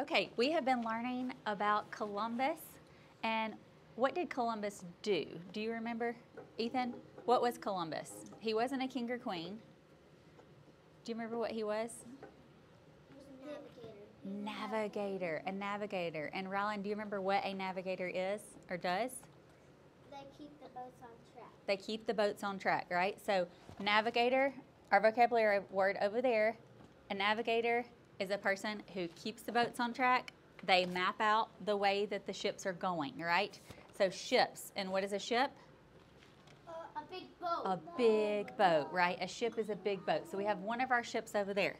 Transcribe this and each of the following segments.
Okay, we have been learning about Columbus, and what did Columbus do? Do you remember, Ethan? What was Columbus? He wasn't a king or queen. Do you remember what he was? Navigator, a navigator. And Rylan, do you remember what a navigator is or does? They keep the boats on track. They keep the boats on track, right? So navigator, our vocabulary word over there, a navigator is a person who keeps the boats on track. They map out the way that the ships are going, right? So ships, and what is a ship? A big boat. A big boat, right? A ship is a big boat. So we have one of our ships over there.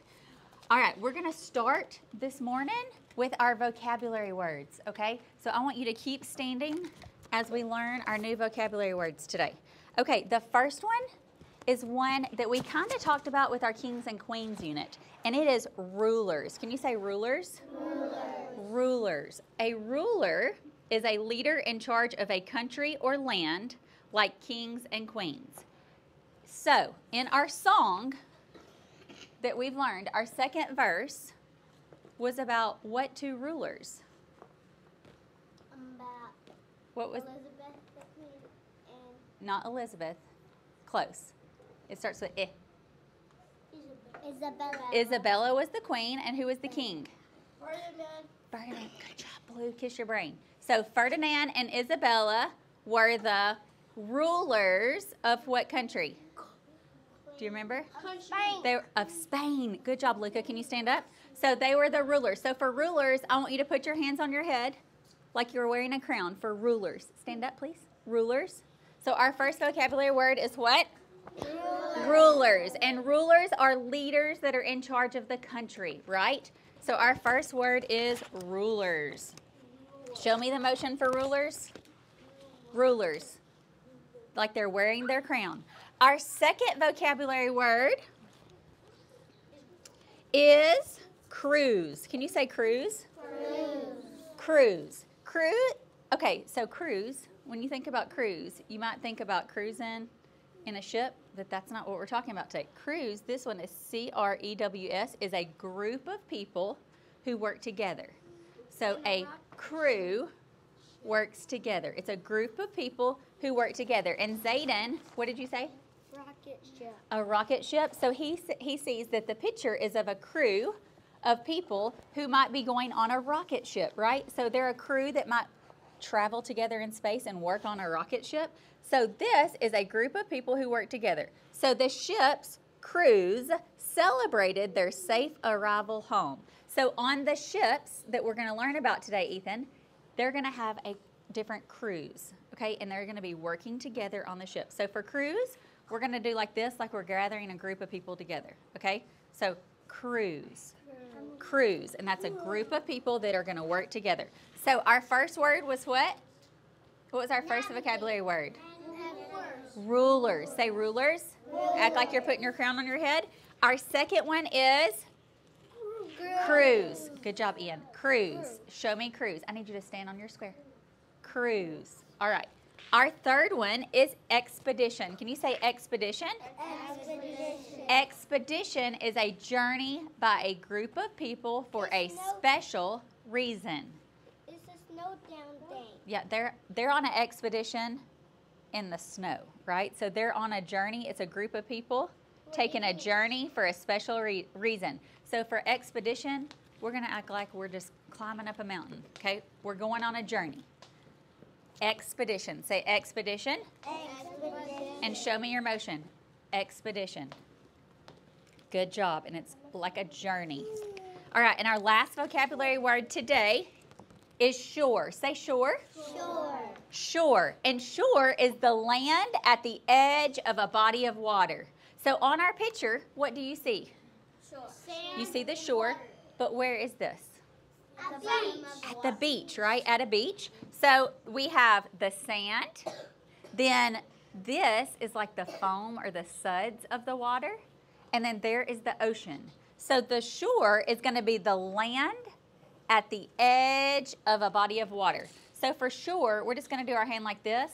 All right, we're going to start this morning with our vocabulary words, okay? So I want you to keep standing as we learn our new vocabulary words today. Okay, the first one is one that we kind of talked about with our Kings and Queens unit, and it is rulers. Can you say rulers? Rulers. Rulers. A ruler is a leader in charge of a country or land, like kings and queens. So, in our song that we've learned, our second verse was about what two rulers? About What was? Elizabeth the Queen and Not Elizabeth. Close. It starts with I. Isabella. Isabella was the queen, and who was the king? Ferdinand. Ferdinand. Good job, Blue. Kiss your brain. So Ferdinand and Isabella were the rulers of what country? Do you remember? Spain. They were of Spain. Good job, Luca. Can you stand up? So they were the rulers. So for rulers, I want you to put your hands on your head like you're wearing a crown for rulers. Stand up, please. Rulers. So our first vocabulary word is what? Rulers. And rulers are leaders that are in charge of the country, right? So our first word is rulers. Show me the motion for rulers. Rulers. Like they're wearing their crown. Our second vocabulary word is cruise. Can you say cruise? Cruise. Cruise. Okay, so cruise, when you think about cruise, you might think about cruising in a ship, but that's not what we're talking about today. Cruise, this one is C-R-E-W-S, is a group of people who work together. So a crew works together. It's a group of people who work together. And Zayden, what did you say? Rocket ship. A rocket ship. So he sees that the picture is of a crew of people who might be going on a rocket ship, right? So they're a crew that might travel together in space and work on a rocket ship. So this is a group of people who work together. So the ship's crews celebrated their safe arrival home. So on the ships that we're going to learn about today, Ethan, they're going to have a different crews, okay? And they're going to be working together on the ship. So for crews, we're going to do like this, like we're gathering a group of people together, okay? So crews. Crews, and that's a group of people that are going to work together. So our first word was what? What was our first vocabulary word? Rulers. Say rulers. Act like you're putting your crown on your head. Our second one is cruise. Good job, Ian. Cruise. Show me cruise. I need you to stand on your square. Cruise. All right. Our third one is expedition. Can you say expedition? Expedition. Expedition is a journey by a group of people for a special reason. It's a snow down thing. Yeah, they're on an expedition in the snow, right? So they're on a journey. It's a group of people taking a journey for a special reason. So for expedition, we're going to act like we're just climbing up a mountain, okay? We're going on a journey. Expedition. Say expedition. Expedition. And show me your motion. Expedition. Good job. And it's like a journey. All right, and our last vocabulary word today is shore. Say shore. Shore. Shore. And shore is the land at the edge of a body of water. So on our picture, what do you see? Shore. You see the shore, but where is this? At the beach. At the beach, right? At a beach. So we have the sand. Then this is like the foam or the suds of the water. And then there is the ocean. So the shore is going to be the land at the edge of a body of water. So for shore, we're just going to do our hand like this,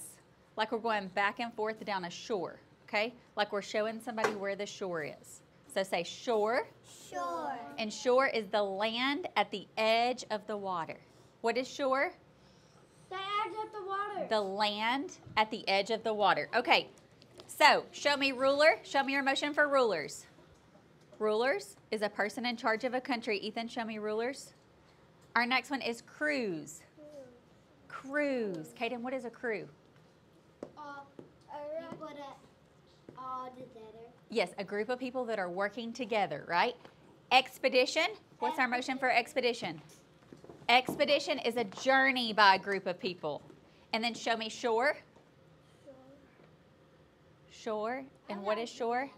like we're going back and forth down a shore, okay? Like we're showing somebody where the shore is. So say shore. Shore. And shore is the land at the edge of the water. What is shore? The edge of the water. The land at the edge of the water. Okay, so show me ruler. Show me your motion for rulers. Rulers is a person in charge of a country. Ethan, show me rulers. Our next one is crews. Crews. Kaden, what is a crew? People that all together. Yes, a group of people that are working together, right? Expedition. What's our motion for expedition? Expedition is a journey by a group of people. And then show me shore. Shore. And what is shore?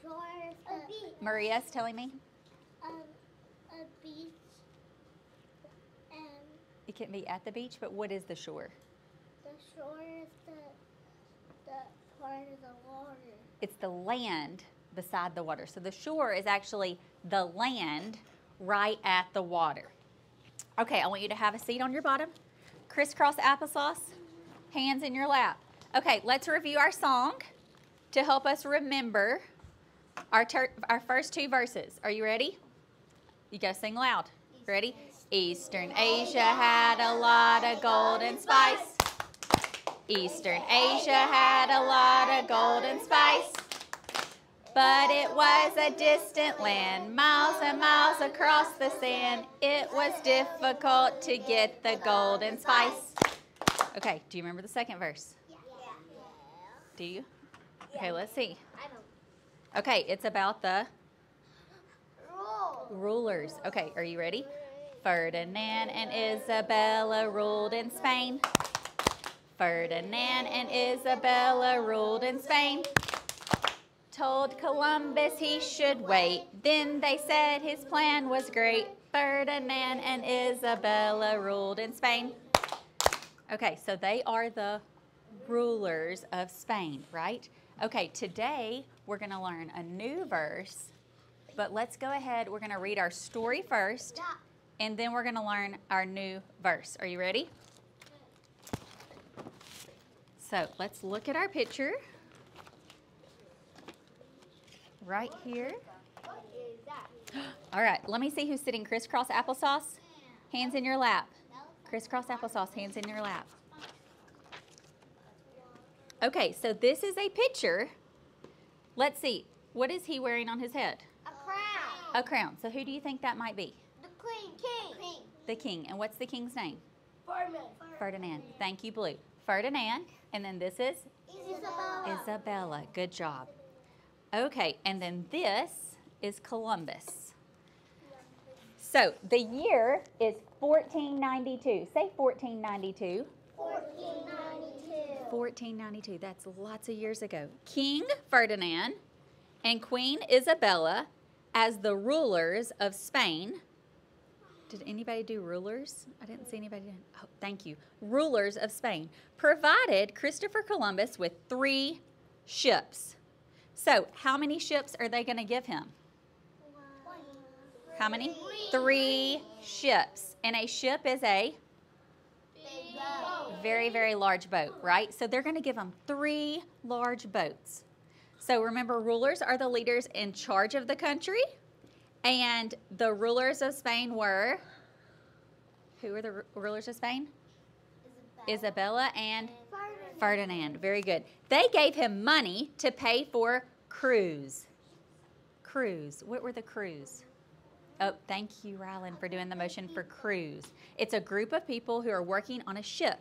Shore is a beach. Maria's telling me. A beach. And It can be at the beach, but what is the shore? the shore is the part of the water. It's the land beside the water. So the shore is actually the land right at the water. Okay, I want you to have a seat on your bottom. Crisscross applesauce, hands in your lap. Okay, let's review our song to help us remember our first two verses. Are you ready? You gotta sing loud. Ready? Eastern Asia had a lot of gold and spice. Eastern Asia had a lot of gold and spice. But it was a distant land, miles and miles across the sand. It was difficult to get the gold and spice. Okay, do you remember the second verse? Yeah. Do you? Okay, let's see. I don't. Okay, it's about the Roll. rulers. Okay, are you ready? Ferdinand and Isabella ruled in Spain. Ferdinand and Isabella ruled in Spain. Told Columbus he should wait. Then they said his plan was great. Ferdinand and Isabella ruled in Spain. Okay, so they are the rulers of Spain, right? Okay, today we're going to learn a new verse, but let's go ahead. We're going to read our story first, and then we're going to learn our new verse. Are you ready? So let's look at our picture. Right here. What is that? All right, let me see who's sitting crisscross applesauce. Hands in your lap. Crisscross applesauce, hands in your lap. Okay, so this is a picture. Let's see. What is he wearing on his head? A crown. A crown. So who do you think that might be? The queen. King. The king. And what's the king's name? Ferdinand. Ferdinand. Thank you, Blue. Ferdinand. And then this is Isabella. Isabella. Good job. Okay, and then this is Columbus. So the year is 1492. Say 1492. 1492. 1492. That's lots of years ago. King Ferdinand and Queen Isabella as the rulers of Spain. Did anybody do rulers? I didn't see anybody. Oh, thank you. Rulers of Spain provided Christopher Columbus with 3 ships. So how many ships are they going to give him? How many? 3 ships. And a ship is a very, very large boat, right? So they're going to give him 3 large boats. So remember, rulers are the leaders in charge of the country. And the rulers of Spain were, who were the rulers of Spain? Isabella and Ferdinand. Very good. They gave him money to pay for crews. Crews. What were the crews? Oh, thank you, Rylan, for doing the motion for crews. It's a group of people who are working on a ship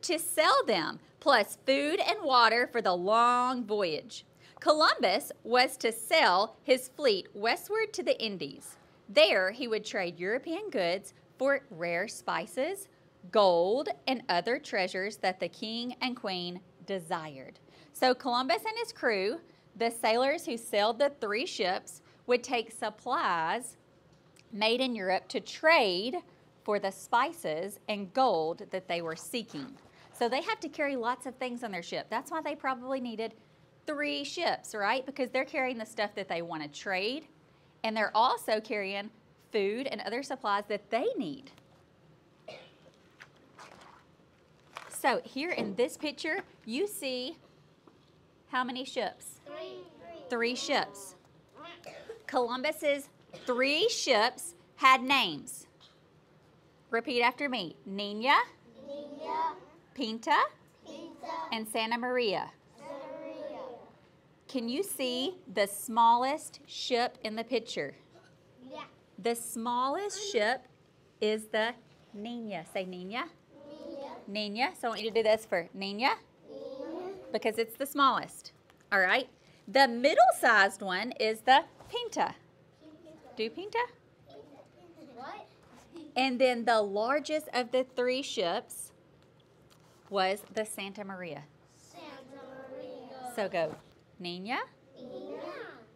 to sell them, plus food and water for the long voyage. Columbus was to sell his fleet westward to the Indies. There, he would trade European goods for rare spices, gold, and other treasures that the king and queen desired. So Columbus and his crew, the sailors who sailed the 3 ships, would take supplies made in Europe to trade for the spices and gold that they were seeking. So they have to carry lots of things on their ship. That's why they probably needed 3 ships, right? Because they're carrying the stuff that they want to trade, and they're also carrying food and other supplies that they need. So here in this picture, you see how many ships? 3 ships. Columbus's 3 ships had names. Repeat after me. Nina, Pinta, and Santa Maria. Can you see the smallest ship in the picture? Yeah. The smallest ship is the Nina. Say Nina. Nina. So I want you to do this for Nina because it's the smallest. All right. The middle-sized one is the Pinta. Do Pinta? What? And then the largest of the 3 ships was the Santa Maria. Santa Maria. So go Nina,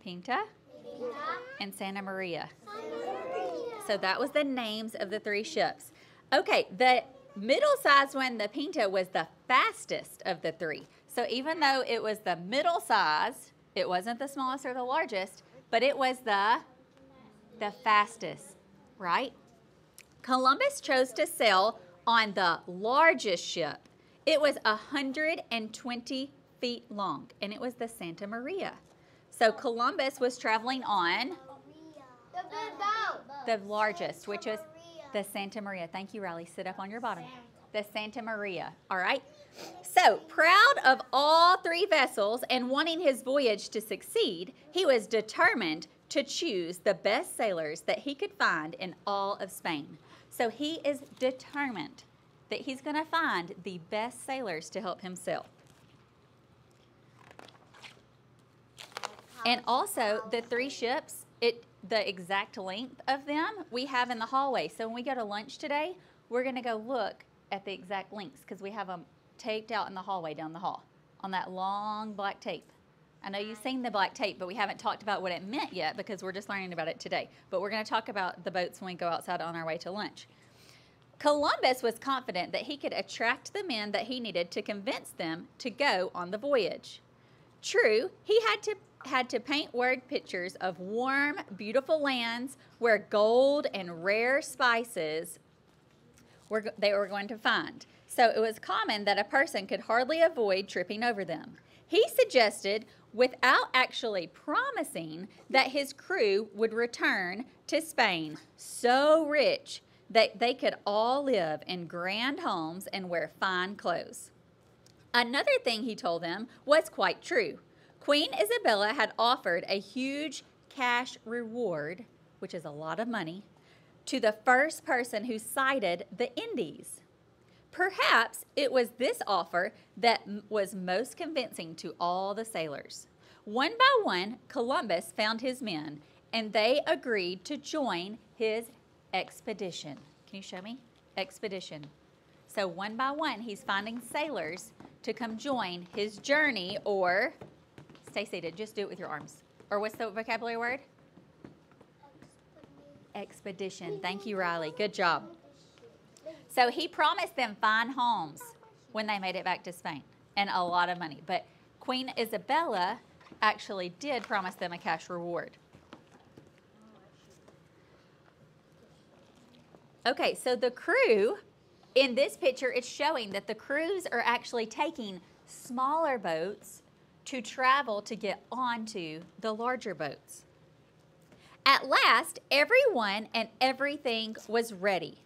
Pinta, and Santa Maria. So that was the names of the 3 ships. Okay, the middle-sized one, the Pinta, was the fastest of the 3. So even though it was the middle size, it wasn't the smallest or the largest, but it was the fastest, right? Columbus chose to sail on the largest ship. It was 120 feet long, and it was the Santa Maria. So Columbus was traveling on The big boat. the largest, which was the Santa Maria. Thank you, Riley. Sit up on your bottom. The Santa Maria, all right? So, proud of all 3 vessels and wanting his voyage to succeed, he was determined to choose the best sailors that he could find in all of Spain. So he is determined that he's going to find the best sailors to help him sail. And also, the 3 ships, the exact length of them we have in the hallway. So when we go to lunch today, we're going to go look at the exact lengths because we have them taped out in the hallway down the hall on that long black tape. I know you've seen the black tape, but we haven't talked about what it meant yet because we're just learning about it today. But we're going to talk about the boats when we go outside on our way to lunch. Columbus was confident that he could attract the men that he needed to convince them to go on the voyage. True, he had to paint word pictures of warm, beautiful lands where gold and rare spices they were going to find. So it was common that a person could hardly avoid tripping over them. He suggested, without actually promising, that his crew would return to Spain so rich that they could all live in grand homes and wear fine clothes. Another thing he told them was quite true. Queen Isabella had offered a huge cash reward, which is a lot of money, to the first person who sighted the Indies. Perhaps it was this offer that was most convincing to all the sailors. One by one, Columbus found his men, and they agreed to join his expedition. Can you show me? Expedition. So one by one, he's finding sailors to come join his journey, or stay seated, just do it with your arms. Or what's the vocabulary word? Expedition. Thank you, Riley. Good job. So he promised them fine homes when they made it back to Spain and a lot of money. But Queen Isabella actually did promise them a cash reward. Okay, so the crew, in this picture, it's showing that the crews are actually taking smaller boats to travel to get onto the larger boats. At last, everyone and everything was ready.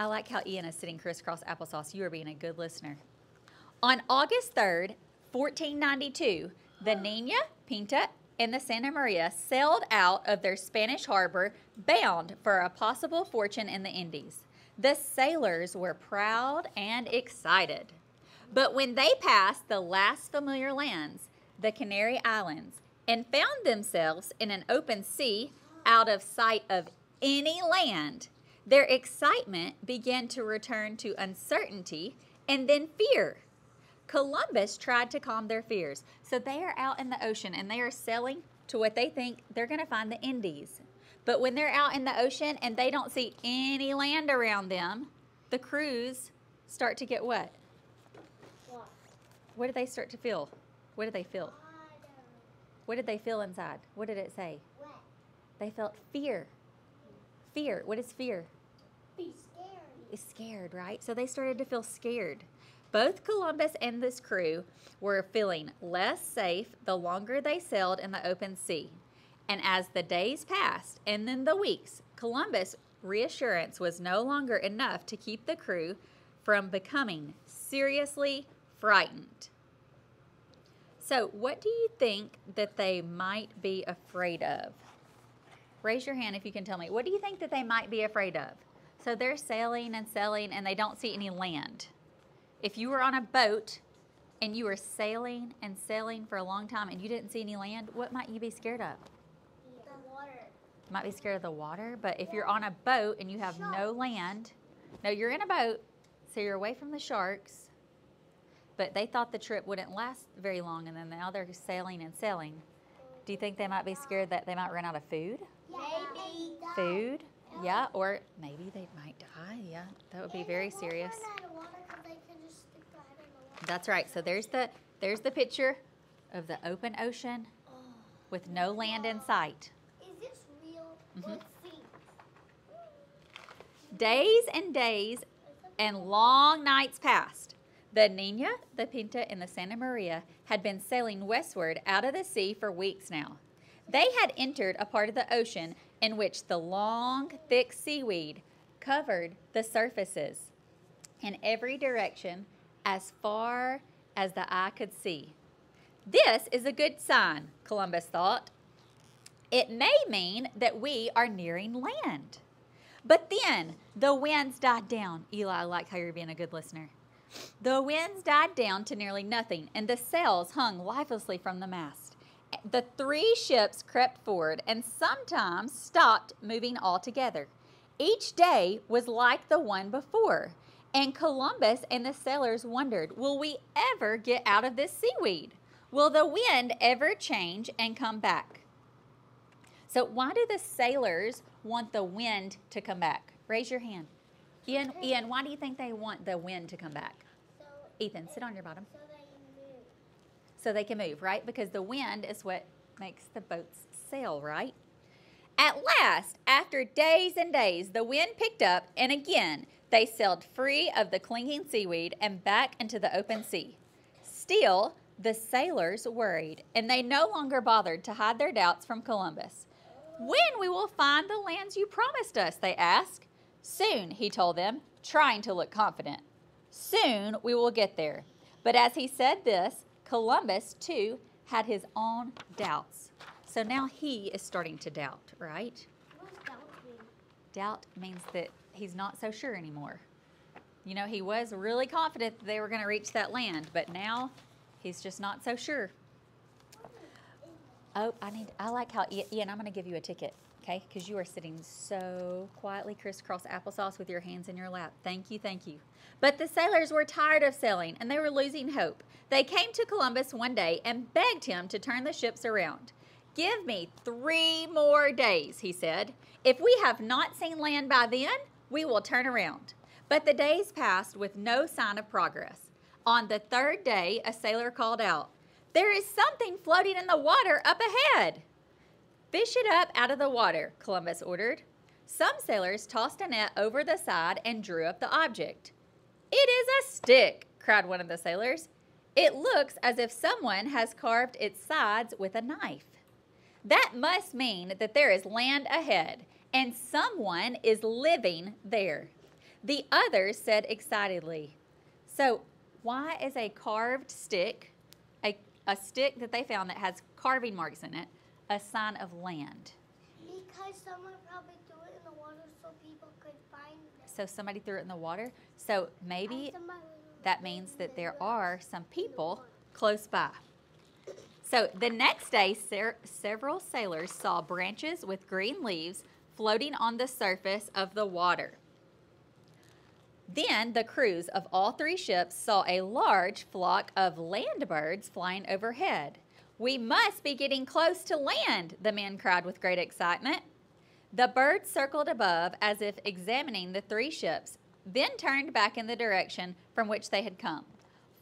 I like how Ian is sitting crisscross applesauce. You are being a good listener. On August 3rd, 1492, the Nina, Pinta, and the Santa Maria sailed out of their Spanish harbor bound for a possible fortune in the Indies. The sailors were proud and excited. But when they passed the last familiar lands, the Canary Islands, and found themselves in an open sea out of sight of any land, their excitement began to return to uncertainty and then fear. Columbus tried to calm their fears. So they are out in the ocean and they are sailing to what they think they're going to find the Indies. But when they're out in the ocean and they don't see any land around them, the crews start to get what? What did they start to feel? What did they feel? What did they feel inside? What did it say? They felt fear. Fear. What is fear? Be scared. It's scared, right? So they started to feel scared. Both Columbus and this crew were feeling less safe the longer they sailed in the open sea. And as the days passed and then the weeks, Columbus' reassurance was no longer enough to keep the crew from becoming seriously frightened. So, what do you think that they might be afraid of? Raise your hand if you can tell me. What do you think that they might be afraid of? So they're sailing and sailing and they don't see any land. If you were on a boat and you were sailing and sailing for a long time and you didn't see any land, what might you be scared of? The water. You might be scared of the water, but if you're on a boat and you have no land, no, you're in a boat, so you're away from the sharks, but they thought the trip wouldn't last very long and then now they're sailing and sailing. Do you think they might be scared that they might run out of food? Maybe. Food? Yeah, or maybe they might die. Yeah, that would be very serious. That's right. So there's the picture of the open ocean with no land in sight. Is this real? Mhm. Let's see. Days and days and long nights passed. The Nina, the Pinta, and the Santa Maria had been sailing westward out of the sea for weeks now. They had entered a part of the ocean in which the long, thick seaweed covered the surfaces in every direction as far as the eye could see. This is a good sign, Columbus thought. It may mean that we are nearing land. But then the winds died down. Eli, I like how you're being a good listener. The winds died down to nearly nothing, and the sails hung lifelessly from the mast. The three ships crept forward and sometimes stopped moving altogether. Each day was like the one before, and Columbus and the sailors wondered, will we ever get out of this seaweed? Will the wind ever change and come back? So why do the sailors want the wind to come back? Raise your hand. Ian, why do you think they want the wind to come back? Ethan, sit on your bottom. So they can move, right? Because the wind is what makes the boats sail, right? At last, after days and days, the wind picked up, and again they sailed free of the clinging seaweed and back into the open sea. Still, the sailors worried, and they no longer bothered to hide their doubts from Columbus. When we will find the lands you promised us, they asked. Soon, he told them, trying to look confident. Soon we will get there. But as he said this, Columbus, too, had his own doubts. So now he is starting to doubt, right? What does doubt mean? Doubt means that he's not so sure anymore. You know, he was really confident that they were going to reach that land, but now he's just not so sure. Oh, I like how, Ian, I'm going to give you a ticket, okay? Because you are sitting so quietly crisscross applesauce with your hands in your lap. Thank you, thank you. But the sailors were tired of sailing, and they were losing hope. They came to Columbus one day and begged him to turn the ships around. Give me 3 more days, he said. If we have not seen land by then, we will turn around. But the days passed with no sign of progress. On the 3rd day, a sailor called out, "There is something floating in the water up ahead." "Fish it up out of the water," Columbus ordered. Some sailors tossed a net over the side and drew up the object. "It is a stick," cried one of the sailors. "It looks as if someone has carved its sides with a knife." That must mean that there is land ahead, and someone is living there. The others said excitedly, "So why is a carved stick, a stick that they found that has carving marks in it, a sign of land?" Because someone probably threw it in the water so people could find it. So somebody threw it in the water. So maybe that means that there are some people close by. So the next day, several sailors saw branches with green leaves floating on the surface of the water. Then the crews of all 3 ships saw a large flock of land birds flying overhead. "We must be getting close to land," the men cried with great excitement. The birds circled above as if examining the 3 ships, then turned back in the direction from which they had come.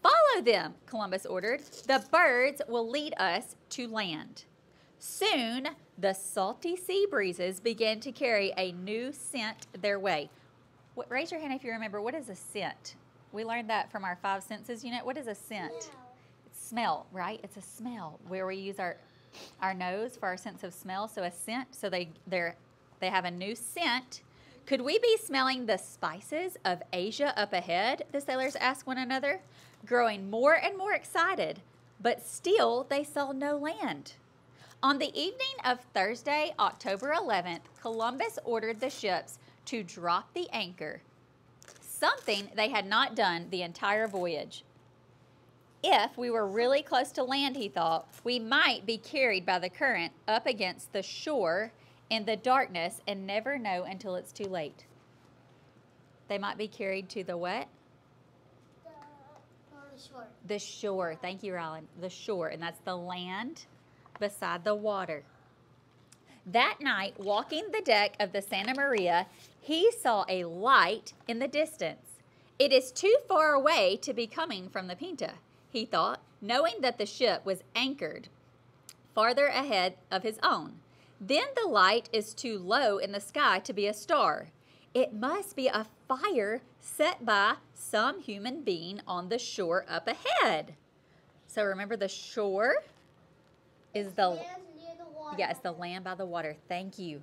"Follow them," Columbus ordered. "The birds will lead us to land." Soon, the salty sea breezes began to carry a new scent their way. Raise your hand if you remember, what is a scent? We learned that from our 5 senses unit. What is a scent? Smell. It's smell, right? It's a smell where we use our our nose for our sense of smell, so a scent, so they have a new scent. Could we be smelling the spices of Asia up ahead? The sailors asked one another, growing more and more excited, but still they saw no land. On the evening of Thursday, October 11th, Columbus ordered the ships to drop the anchor, something they had not done the entire voyage. If we were really close to land, he thought, we might be carried by the current up against the shore in the darkness and never know until it's too late. They might be carried to the what? The shore. The shore. Thank you, Rylan. The shore, and that's the land beside the water. That night, walking the deck of the Santa Maria, he saw a light in the distance. It is too far away to be coming from the Pinta, he thought, knowing that the ship was anchored farther ahead of his own. Then the light is too low in the sky to be a star. It must be a fire set by some human being on the shore up ahead. So remember, the shore is the Land near the water. yes, the land by the water. Thank you.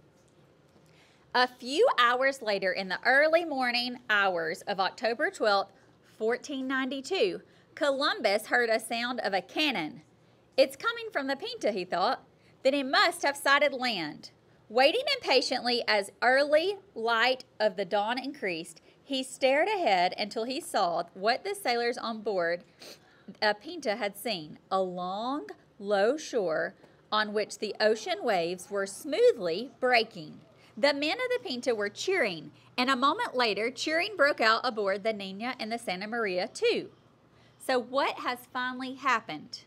A few hours later, in the early morning hours of October 12th, 1492, Columbus heard a sound of a cannon. It's coming from the Pinta, he thought. Then he must have sighted land. Waiting impatiently as early light of the dawn increased, he stared ahead until he saw what the sailors on board a Pinta had seen, a long, low shore on which the ocean waves were smoothly breaking. The men of the Pinta were cheering, and a moment later, cheering broke out aboard the Nina and the Santa Maria too. So what has finally happened?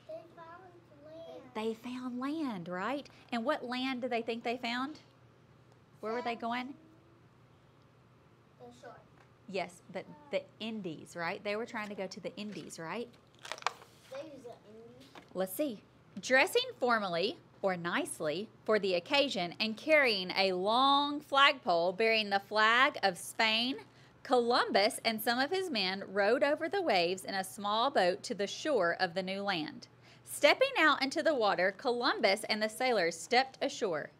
They found land. They found land, right? And what land do they think they found? Where were they going? The shore. Yes, but the Indies, right? They were trying to go to the Indies, right? They use it in. Let's see. Dressing formally or nicely for the occasion and carrying a long flagpole bearing the flag of Spain, Columbus and some of his men rowed over the waves in a small boat to the shore of the new land. Stepping out into the water, Columbus and the sailors stepped ashore.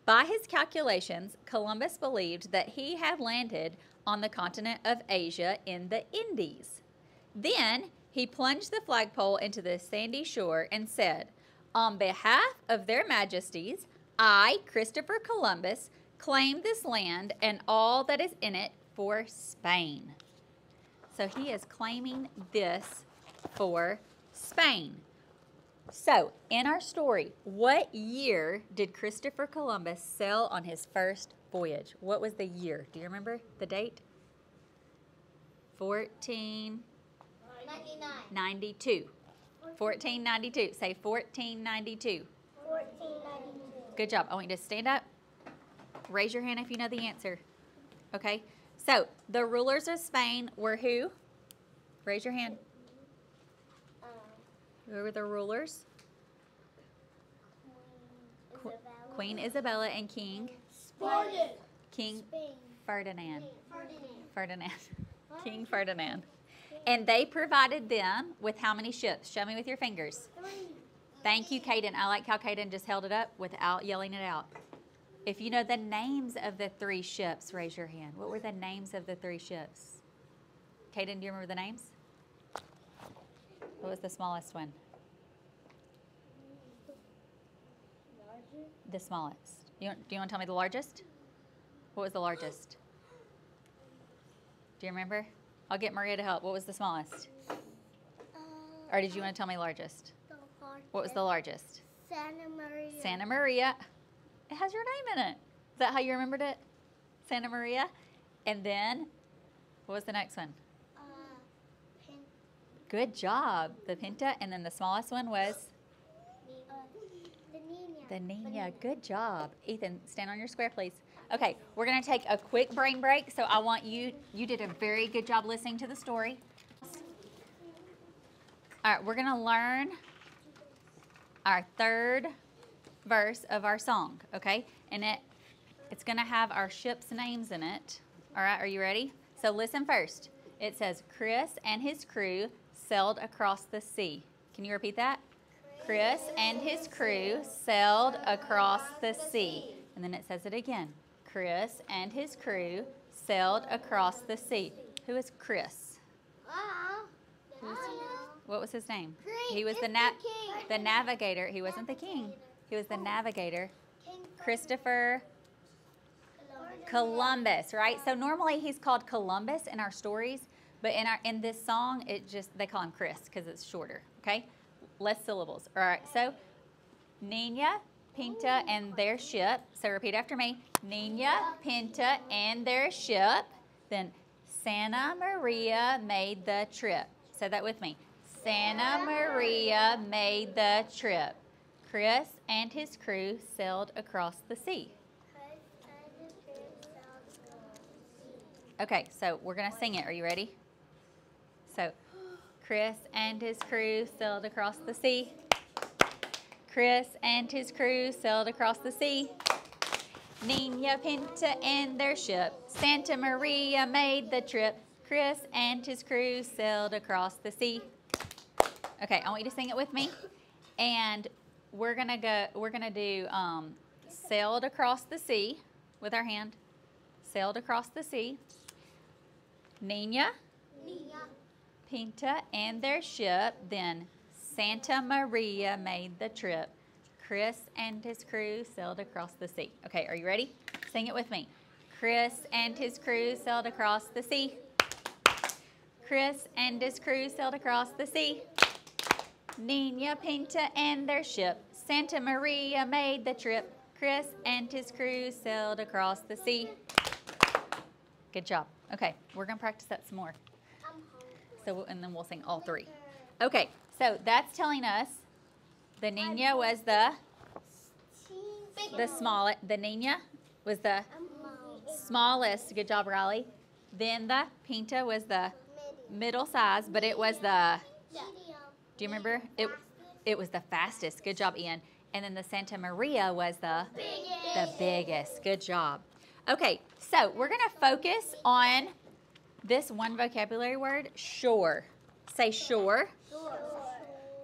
By his calculations, Columbus believed that he had landed on the continent of Asia in the Indies. Then he plunged the flagpole into the sandy shore and said, "On behalf of their majesties, I, Christopher Columbus, claim this land and all that is in it for Spain." So he is claiming this for Spain. So, in our story, what year did Christopher Columbus sail on his first voyage? What was the year? Do you remember the date? 1492. 1492. Say 1492. 1492. Good job. I want you to stand up. Raise your hand if you know the answer. Okay. So, the rulers of Spain were who? Raise your hand. Who were the rulers? Queen Isabella and King Spartan. King Spain. Ferdinand. Ferdinand. King Ferdinand. And they provided them with how many ships? Show me with your fingers. 3. Thank you, Caden. I like how Caden just held it up without yelling it out. If you know the names of the 3 ships, raise your hand. What were the names of the 3 ships? Caden, do you remember the names? What was the smallest one? The smallest. Do you want to tell me the largest? What was the largest? Do you remember? I'll get Maria to help. What was the smallest? Or did you want to tell me largest? What was the largest? Santa Maria. Santa Maria. It has your name in it. Is that how you remembered it? Santa Maria. And then, what was the next one? Good job. The Pinta. And then the smallest one was? The Nina. Good job. Ethan, stand on your square, please. Okay, we're going to take a quick brain break. So I want you did a very good job listening to the story. All right, we're going to learn our 3rd verse of our song, okay? And it's going to have our ship's names in it. All right, are you ready? So listen first. It says, Chris and his crew sailed across the sea. Can you repeat that? Chris and his crew sailed across the sea. And then it says it again. Chris and his crew sailed across the sea. Who is Chris? What was his name? He was the navigator. He wasn't the king. He was the navigator. Christopher Columbus, right? So normally he's called Columbus in our stories, but in this song, they call him Chris because it's shorter, okay? Less syllables. All right, so Nina, Pinta, and their ship. So repeat after me. Nina, Pinta, and their ship. Then Santa Maria made the trip. Say that with me. Santa Maria made the trip. Chris and his crew sailed across the sea. Okay, so we're going to sing it. Are you ready? So, Chris and his crew sailed across the sea. Chris and his crew sailed across the sea. Nina, Pinta, and their ship. Santa Maria made the trip. Chris and his crew sailed across the sea. Okay, I want you to sing it with me. And we're gonna do sailed across the sea with our hand. Sailed across the sea. Nina, Pinta, and their ship. Then Santa Maria made the trip. Chris and his crew sailed across the sea. Okay, are you ready? Sing it with me. Chris and his crew sailed across the sea. Chris and his crew sailed across the sea. Nina, Pinta, and their ship. Santa Maria made the trip. Chris and his crew sailed across the sea. Good job. Okay, we're going to practice that some more. And then we'll sing all three. Okay, so that's telling us the Nina was the smallest. The Nina was the smallest. Good job, Riley. Then the Pinta was the middle size, but it was the, do you remember? It was the fastest. Good job, Ian. And then the Santa Maria was the biggest. Good job. Okay, so we're going to focus on this one vocabulary word, shore. Say shore.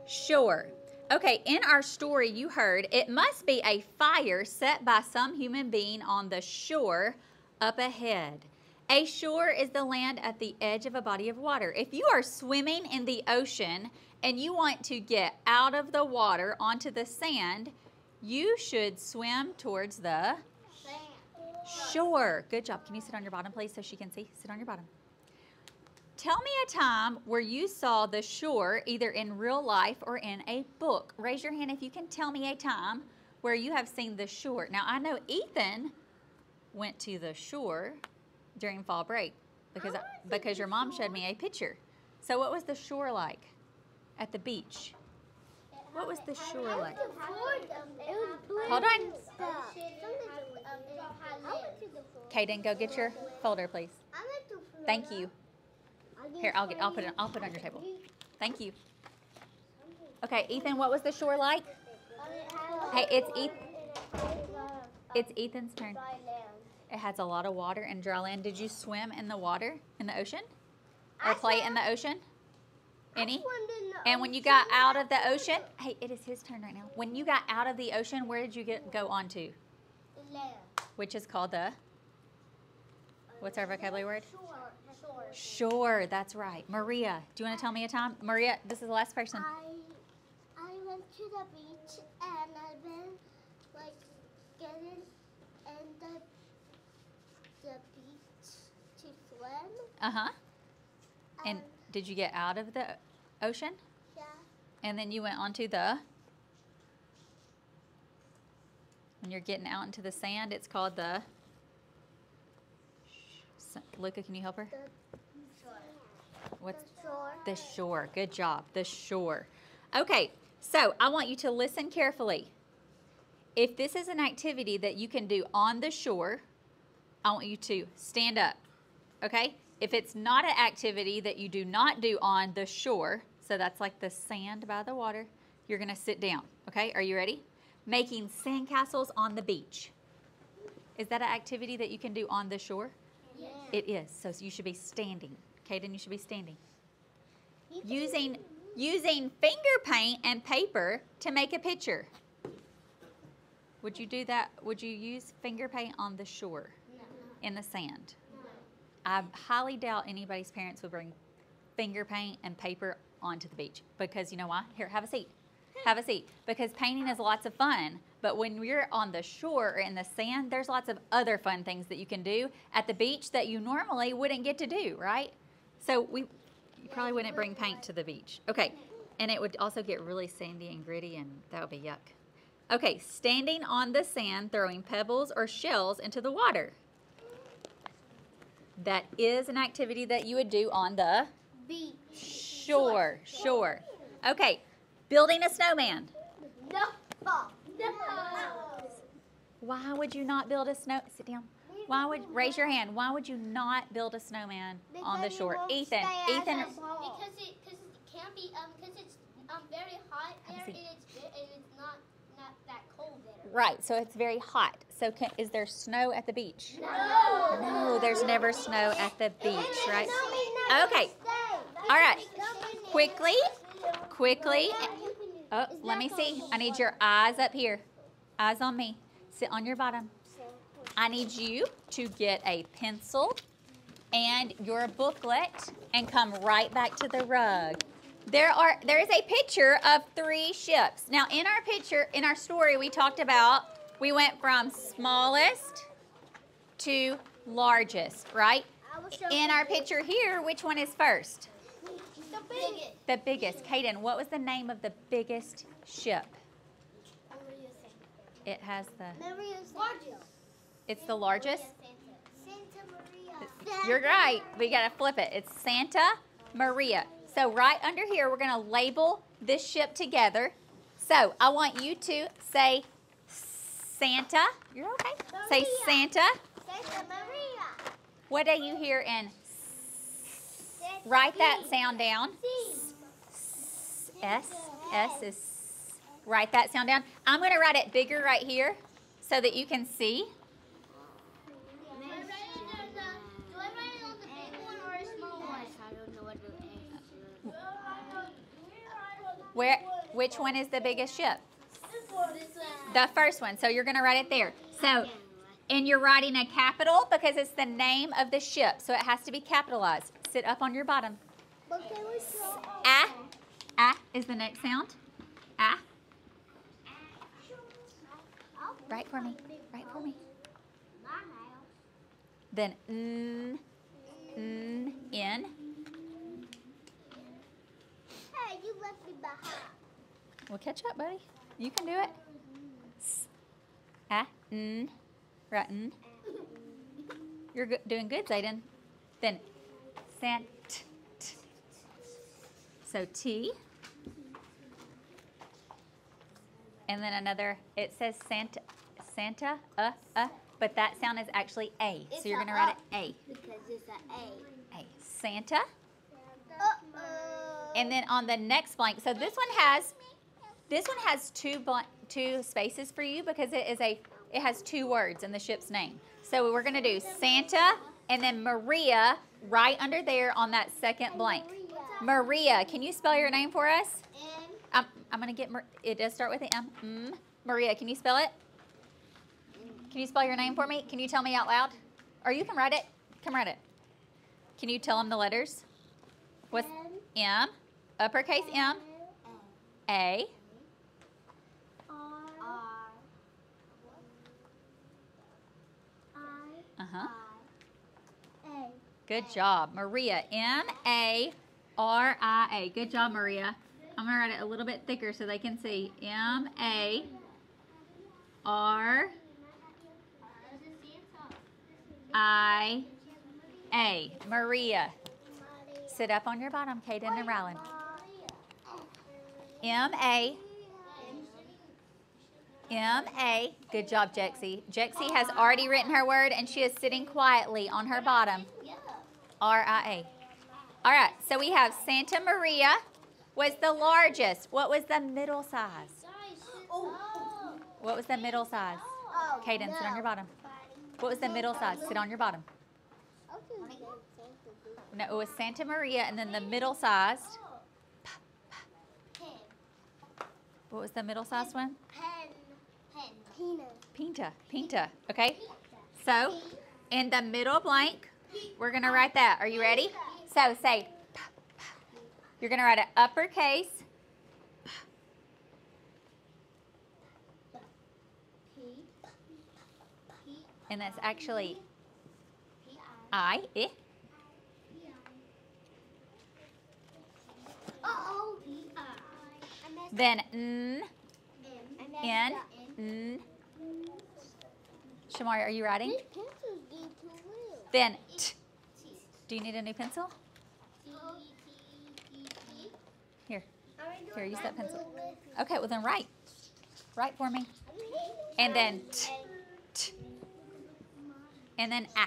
Shore. Okay, in our story you heard, it must be a fire set by some human being on the shore up ahead. A shore is the land at the edge of a body of water. If you are swimming in the ocean and you want to get out of the water onto the sand, you should swim towards the shore. Good job. Can you sit on your bottom, please, so she can see? Sit on your bottom. Tell me a time where you saw the shore either in real life or in a book. Raise your hand if you can tell me a time where you have seen the shore. Now, I know Ethan went to the shore during fall break because your mom showed me a picture. So what was the shore like at the beach? What was the shore like? Hold on. Kaden, go get your folder, please. Thank you. Here, I'll put it on your table. Thank you. Okay, Ethan, what was the shore like? Hey, it's Ethan's turn. It has a lot of water and dry land. Did you swim in the water, in the ocean? Or play in the ocean? Any? And when you got out of the ocean, hey, it is his turn right now. When you got out of the ocean, where did you go on to? Land. Which is called the? What's our vocabulary word? Shore. Shore, that's right. Maria, do you want to tell me a time? Maria, this is the last person. I went to the beach and I've been like getting in the beach to swim. Uh-huh. And did you get out of the ocean? Yeah. And then you went onto the, when you're getting out into the sand, it's called the, Luca, can you help her? What's The shore. the shore? Good job. The shore. Okay, so I want you to listen carefully. If this is an activity that you can do on the shore, I want you to stand up. Okay? If it's not an activity that you do not do on the shore, so that's like the sand by the water, you're going to sit down. Okay? Are you ready? Making sandcastles on the beach. Is that an activity that you can do on the shore? Yeah. It is. So you should be standing. Kaden, you should be standing. Using using finger paint and paper to make a picture. Would you do that? Would you use finger paint on the shore? No. In the sand? I highly doubt anybody's parents would bring finger paint and paper onto the beach because you know why? Here, have a seat. Have a seat. Because painting is lots of fun, but when you're on the shore or in the sand, there's lots of other fun things that you can do at the beach that you normally wouldn't get to do, right? So you probably wouldn't bring paint to the beach. Okay, and it would also get really sandy and gritty, and that would be yuck. Okay, standing on the sand, throwing pebbles or shells into the water. That is an activity that you would do on the Beach. shore. Okay, building a snowman. No. No. Why would you not build a sit down. Raise your hand. Why would you not build a snowman on the shore? Ethan. Because it can be because it's very hot there and it's not that cold there. Right, so it's very hot. So is there snow at the beach? No. No, there's never snow at the beach, right? Okay. All right. Quickly. Oh, let me see. I need your eyes up here. Eyes on me. Sit on your bottom. I need you to get a pencil and your booklet and come right back to the rug. There is a picture of 3 ships. Now in our story we talked about, we went from smallest to largest, right? In our picture here, which one is first? The biggest. The biggest. Kaden, what was the name of the biggest ship? It has the... It's the largest? Santa Maria. You're right. We got to flip it. It's Santa Maria. So right under here, we're going to label this ship together. So I want you to say Santa. You're okay. Maria. Say Santa. Santa Maria. What do you hear in? Write that sound down. S is, write that sound down. I'm going to write it bigger right here so that you can see. Do I write it on the big one or a small one? I don't know what to Which one is the biggest ship? This one. The first one. So you're going to write it there. So, and you're writing a capital because it's the name of the ship. So it has to be capitalized. Sit up on your bottom. But can we show Ah. Ah is the next sound. Ah. Write for me. Write for me. Then N. N. Hey, you left me behind. Well, catch up, buddy. You can do it. Ah. N. Right. N. You're doing good, Zayden. Then Sant. So T. And then another, it says Santa, but that sound is actually A. So you're going to write it A. Because it's an A. A. Santa. Uh-oh. And then on the next blank, so this one has two spaces for you because it has 2 words in the ship's name. So we're going to do Santa and then Maria right under there on that second blank. Maria, can you spell your name for us? I'm going to get, it does start with an M. Maria, can you spell it? Can you spell your name for me? Can you tell me out loud? Or you can write it. Come write it. Can you tell them the letters? What's M? Uppercase M. A. Uh-huh. Good job. Maria. M-A-R-I-A. Good job, Maria. I'm going to write it a little bit thicker so they can see. M-A-R-I-A. Maria. Sit up on your bottom, Kaden and Rylan. M-A. M-A. Good job, Jexie. Jexie has already written her word, and she is sitting quietly on her bottom. R-I-A. All right, so we have Santa Maria was the largest. What was the middle size? What was the middle size? Kaden, sit on your bottom. What was the middle size? Sit on your bottom. No, it was Santa Maria, and then the middle sized What was the middle-sized one? Pinta. Pinta. Okay. So, in the middle blank, we're going to write that. Are you ready? So, say, p, p. You're going to write an uppercase. And that's actually I. Then N. N. N. Shamari, are you writing? Then T. Do you need a new pencil? Here. Here, use that pencil. Okay, well then write. Write for me. And then T. T. And then A.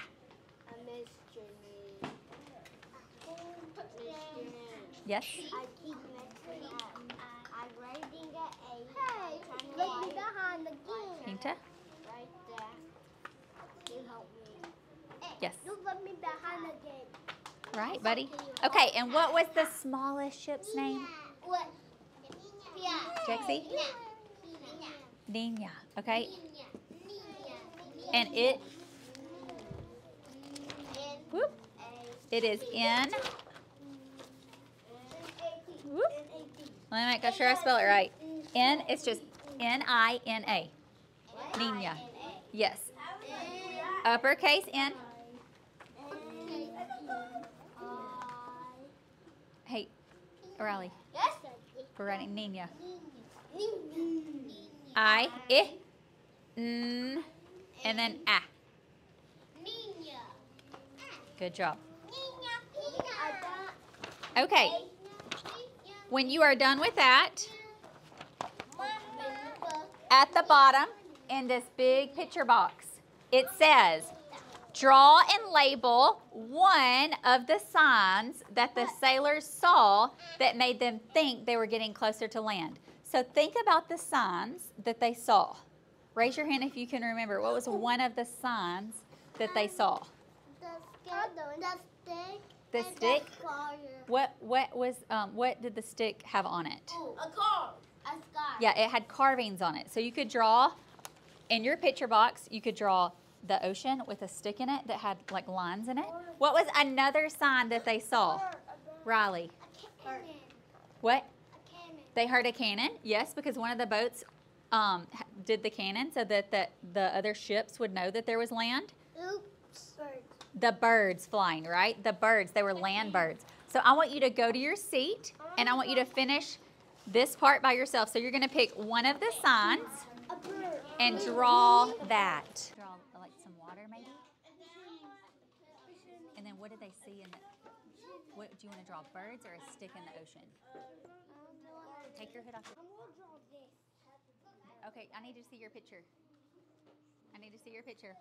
Yes? I keep messing up. I'm writing an A. Hey, look me behind again. Pinta? Right there. You help me. Hey, Yes. you let me behind again. Right, buddy? Okay, and what was the smallest ship's name? What? Jexie? Nina. Nina. Okay. Nina. And it, whoop, it is N. Whoop. Let me make sure I spell it right. N, it's just N-I-N-A. Nina. Yes. Uppercase N. Hey, Riley, Yes. we're writing Nina. Nina. I, N, and then A. Nina. Good job. Nina. Okay, when you are done with that, at the bottom in this big picture box, it says, draw and label one of the signs that the sailors saw that made them think they were getting closer to land. So think about the signs that they saw. Raise your hand if you can remember. What was one of the signs that they saw? The stick. The stick? What did the stick have on it? A car. A scar. Yeah, it had carvings on it. So you could draw, in your picture box, you could draw the ocean with a stick in it that had like lines in it. What was another sign that they saw? Riley. A cannon. What? A cannon. They heard a cannon? Yes, because one of the boats did the cannon so that the other ships would know that there was land. Oops. The birds flying, right? The birds, they were land birds. So I want you to go to your seat and I want you to finish this part by yourself. So you're going to pick one of the signs A bird. and draw that. Draw like some water maybe? And then what did they see in the, what do you want to draw, birds or a stick in the ocean? Take your hood off. Okay, I need to see your picture. I need to see your picture.